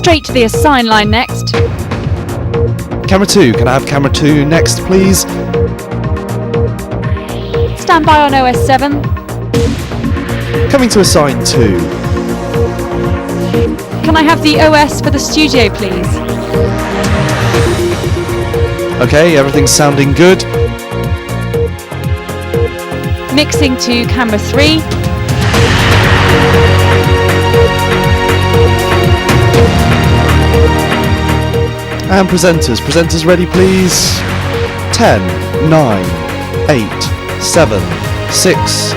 straight to the assign line next. Camera 2, can I have camera 2 next, please? Stand by on OS 7. Coming to assign 2. Can I have the OS for the studio, please? Okay, everything's sounding good. Mixing to camera 3. And presenters ready, please. 10, 9, 8, 7, 6,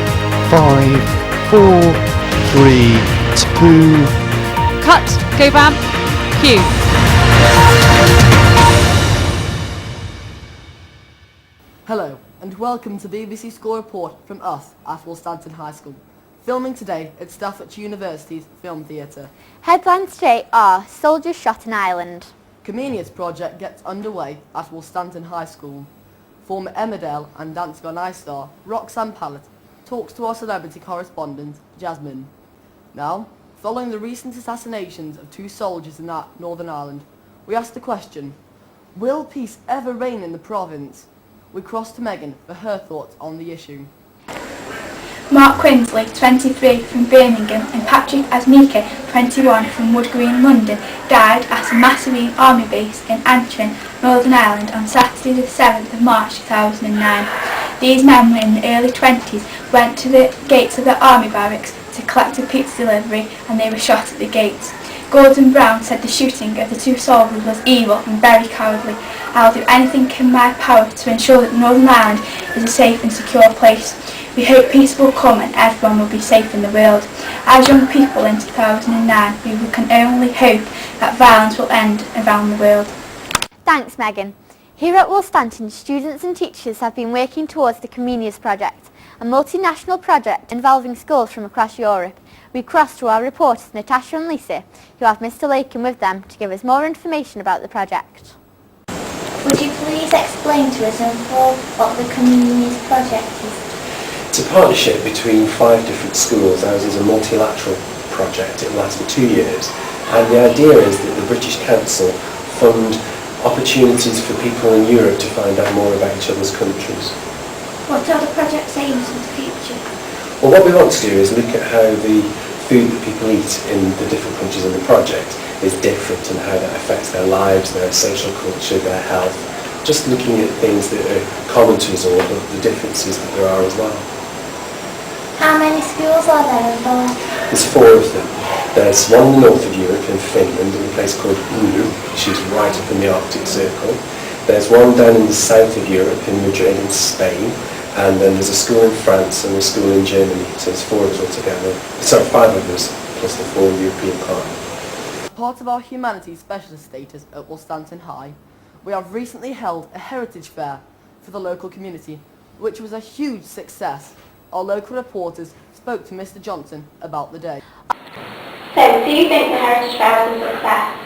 5, 4, 3, 2. Cut, go vamp, cue. Hello and welcome to BBC School Report from us at Wolstanton High School. Filming today at Stafford University's Film Theatre. Headlines today are Soldiers Shot in Ireland. Comenius project gets underway at Wolstanton High School. Former Emmerdale and Dancing on Ice star Roxanne Pallett talks to our celebrity correspondent Jasmine. Now, following the recent assassinations of 2 soldiers in Northern Ireland, we asked the question, will peace ever reign in the province? We crossed to Megan for her thoughts on the issue. Mark Quinsley, 23, from Birmingham, and Patrick Asmika, 21, from Wood Green, London, died at a Masserine Army base in Antrim, Northern Ireland, on Saturday the 7th of March 2009. These men were in the early 20s, went to the gates of the army barracks to collect a pizza delivery, and they were shot at the gates. Gordon Brown said the shooting of the 2 soldiers was evil and very cowardly. I'll do anything in my power to ensure that Northern Ireland is a safe and secure place. We hope peace will come and everyone will be safe in the world. As young people in 2009, we can only hope that violence will end around the world. Thanks, Megan. Here at Wolstanton, students and teachers have been working towards the Comenius project, a multinational project involving schools from across Europe. We cross to our reporters Natasha and Lisa, who have Mr Lakin with them to give us more information about the project. Would you please explain to us in full what the Comenius project is? It's a partnership between 5 different schools. Ours is a multilateral project. It lasts for 2 years. And the idea is that the British Council fund opportunities for people in Europe to find out more about each other's countries. What are the project's aims for the future? Well, what we want to do is look at how the food that people eat in the different countries in the project is different and how that affects their lives, their social culture, their health. Just looking at things that are common to us all, but the differences that there are as well. How many schools are there involved? There's 4 of them. There's one in the north of Europe in Finland in a place called Oulu, which is right up in the Arctic Circle. There's one down in the south of Europe in Madrid in Spain, and then there's a school in France and a school in Germany. So there's 4 of us altogether. Sorry, 5 of us plus the 4 European partners. As part of our humanities specialist status at Wolstanton High, we have recently held a heritage fair for the local community, which was a huge success. Our local reporters spoke to Mr Johnson about the day. So, do you think the Heritage Fair was a success?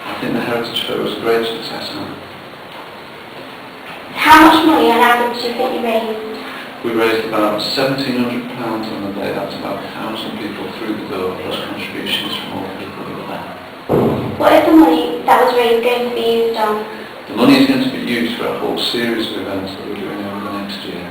I think the Heritage Fair was a great success. How much money on average do you think you raised? We raised about £1,700 on the day. That's about 1,000 people through the door, plus contributions from all the people who were there. What is the money that was raised going to be used on? The money is going to be used for a whole series of events that we're doing over the next year.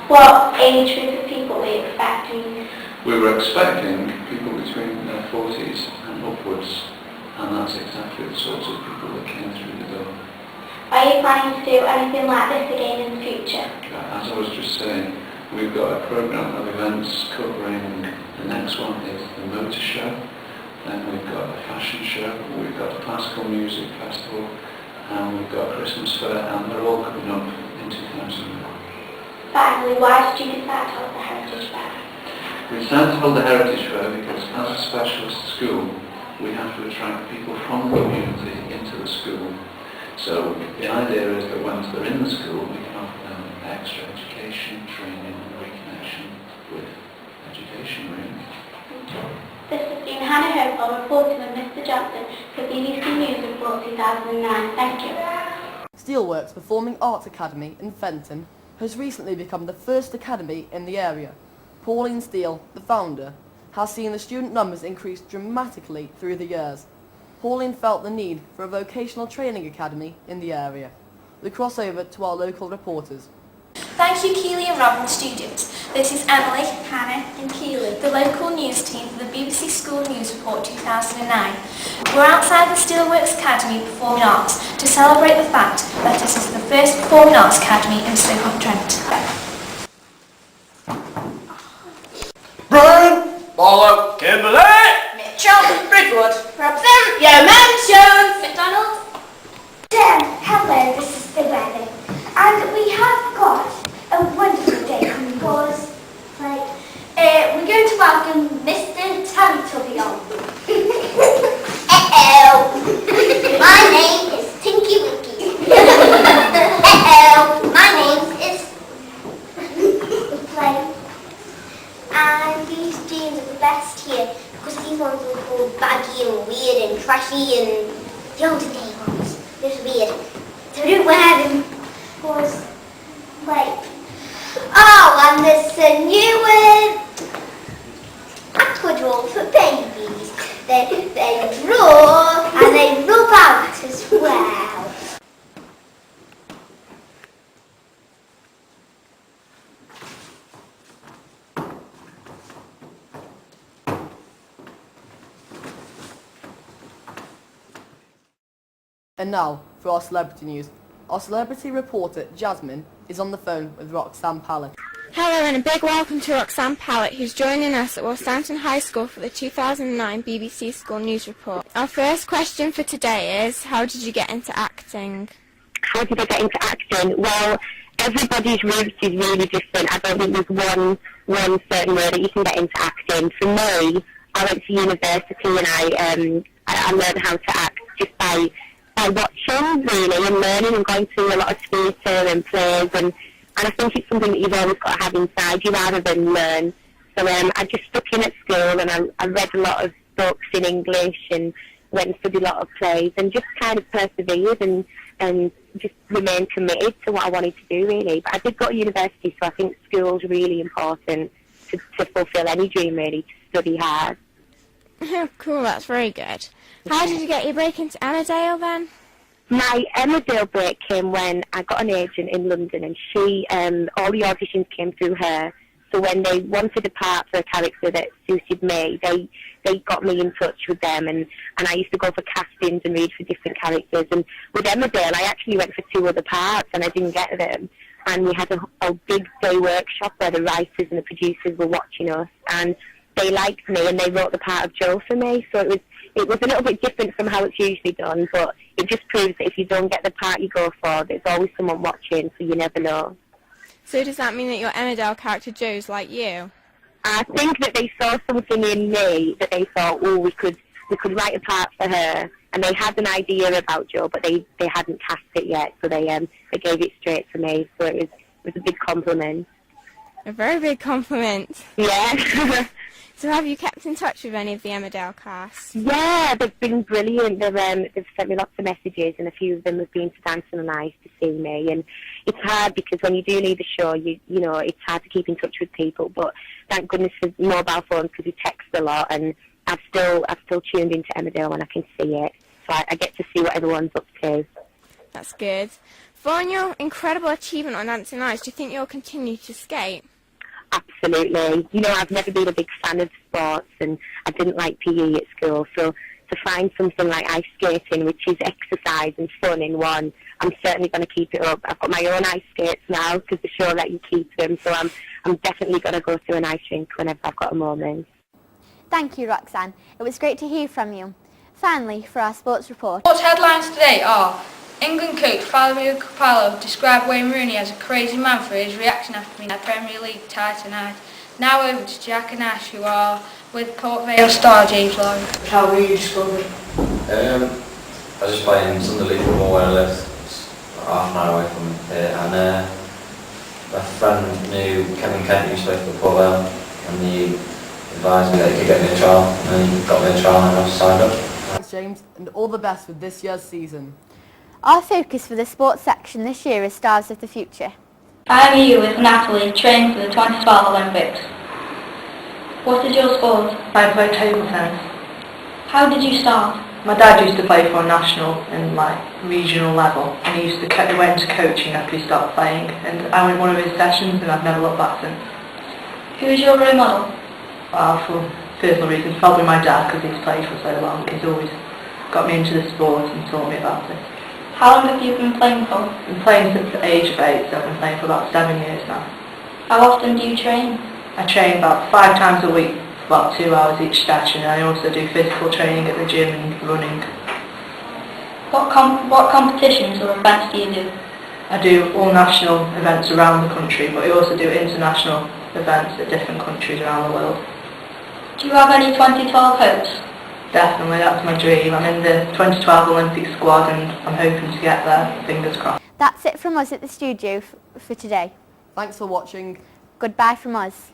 What age group of people were you expecting? We were expecting people between their 40s and upwards, and that's exactly the sorts of people that came through the door. Are you planning to do anything like this again in the future? As I was just saying, we've got a programme of events covering, the next one is the motor show, then we've got a fashion show, we've got a classical music festival, and we've got a Christmas fair, and they're all coming up in 2009. Finally, why did you decide to hold the Heritage Fair? We decided to hold the Heritage Fair because as a specialist school, we have to attract people from the community into the school. So the idea is that once they're in the school, we can offer them extra education, training and reconnection with education really. This has been Hannah Hope reporting with Mr Johnson for BBC News Report 2009. Thank you. Steelworks Performing Arts Academy in Fenton has recently become the first academy in the area. Pauline Steele, the founder, has seen the student numbers increase dramatically through the years. Pauline felt the need for a vocational training academy in the area. We cross over to our local reporters. Thank you, Keely and Rob and studios. This is Emily, Hannah and Keely, the local news team for the BBC School News Report 2009. We're outside the Steelworks Academy Performing Arts to celebrate the fact that this is the first Performing Arts Academy in Stoke-on-Trent. Brian, Barlow, Kimberley, Mitchell, Bridgewood, Robson, Yeoman, Jones, McDonald. Hello, this is the weather. And we have got a wonderful day coming for us. We're going to welcome Mr. Teletubby on. My name is Tinky Winky. My name is Play. And these jeans are the best here because these ones are all baggy and weird and trashy and the older day ones. They're weird. So don't wear them because, and there's a new aquadrol for babies. They draw and they rub out as well. And now for our celebrity news. Our celebrity reporter Jasmine is on the phone with Roxanne Pallett. Hello and a big welcome to Roxanne Pallett, who's joining us at Wolstanton High School for the 2009 BBC School News Report. Our first question for today is, how did you get into acting? How did I get into acting? Well, everybody's route is really different. I don't think there's one certain way that you can get into acting. For me, I went to university and I learned how to act just by watching, really, and learning and going through a lot of theatre and plays, and I think it's something that you've always got to have inside you rather than learn. So I just stuck in at school and I read a lot of books in English and went and studied a lot of plays and just kind of persevered and just remained committed to what I wanted to do, really. But I did go to university, so I think school's really important to fulfil any dream, really, to study hard. Oh, cool, that's very good. How did you get your break into Emmerdale then? My Emmerdale break came when I got an agent in London, and she, all the auditions came through her. So when they wanted a part for a character that suited me, they got me in touch with them, and I used to go for castings and read for different characters. And with Emmerdale, I actually went for 2 other parts, and I didn't get them. And we had a big day workshop where the writers and the producers were watching us, and they liked me, and they wrote the part of Joe for me. So it was a little bit different from how it's usually done, but it just proves that if you don't get the part you go for, there's always someone watching, so you never know. So does that mean that your Emmerdale character Joe's like you? I think that they saw something in me that they thought, oh, we could write a part for her, and they had an idea about Joe, but they hadn't cast it yet, so they gave it straight to me, so it was a big compliment. A very big compliment. Yeah. So have you kept in touch with any of the Emmerdale cast? Yeah, they've been brilliant. They've sent me lots of messages, and a few of them have been to Dancing on Ice to see me. And it's hard because when you do leave the show, you know, it's hard to keep in touch with people. But thank goodness for mobile phones because we text a lot, and I've still tuned into Emmerdale when I can see it. So I get to see what everyone's up to. That's good. Following your incredible achievement on Dancing on Ice, do you think you'll continue to skate? Absolutely. You know, I've never been a big fan of sports, and I didn't like PE at school, so to find something like ice skating, which is exercise and fun in one, I'm certainly going to keep it up. I've got my own ice skates now because the show let you keep them, so I'm definitely going to go to an ice rink whenever I've got a moment. Thank you, Roxanne. It was great to hear from you. Finally, for our sports report. Sports headlines today are: England coach Valerio Capello described Wayne Rooney as a crazy man for his reaction after winning the Premier League tie tonight. Now over to Jack and Ash, who are with Port Vale star James Lowe. How were you discovered? I was just playing Sunday League football where I lived, half an hour away from here, and my friend knew Kevin Kent, who used to play for Port Vale, and he advised me that he could get me a trial, and he got me a trial and I was signed up. Thanks James, and all the best with this year's season. Our focus for the sports section this year is Stars of the Future. I'm you with Natalie, training for the 2012 Olympics. What is your sport? I play table tennis. How did you start? My dad used to play for a national and like regional level, and he used to he went into coaching after he stopped playing, and I went one of his sessions and I've never looked back since. Who is your role model? For personal reasons, probably my dad, because he's played for so long. He's always got me into the sport and taught me about it. How long have you been playing for? I've been playing since the age of 8, so I've been playing for about 7 years now. How often do you train? I train about 5 times a week, about 2 hours each session, and I also do physical training at the gym and running. What competitions or events do you do? I do all national events around the country, but I also do international events at different countries around the world. Do you have any 2012 hopes? Definitely, that's my dream. I'm in the 2012 Olympic squad and I'm hoping to get there, fingers crossed. That's it from us at the studio for today. Thanks for watching. Goodbye from us.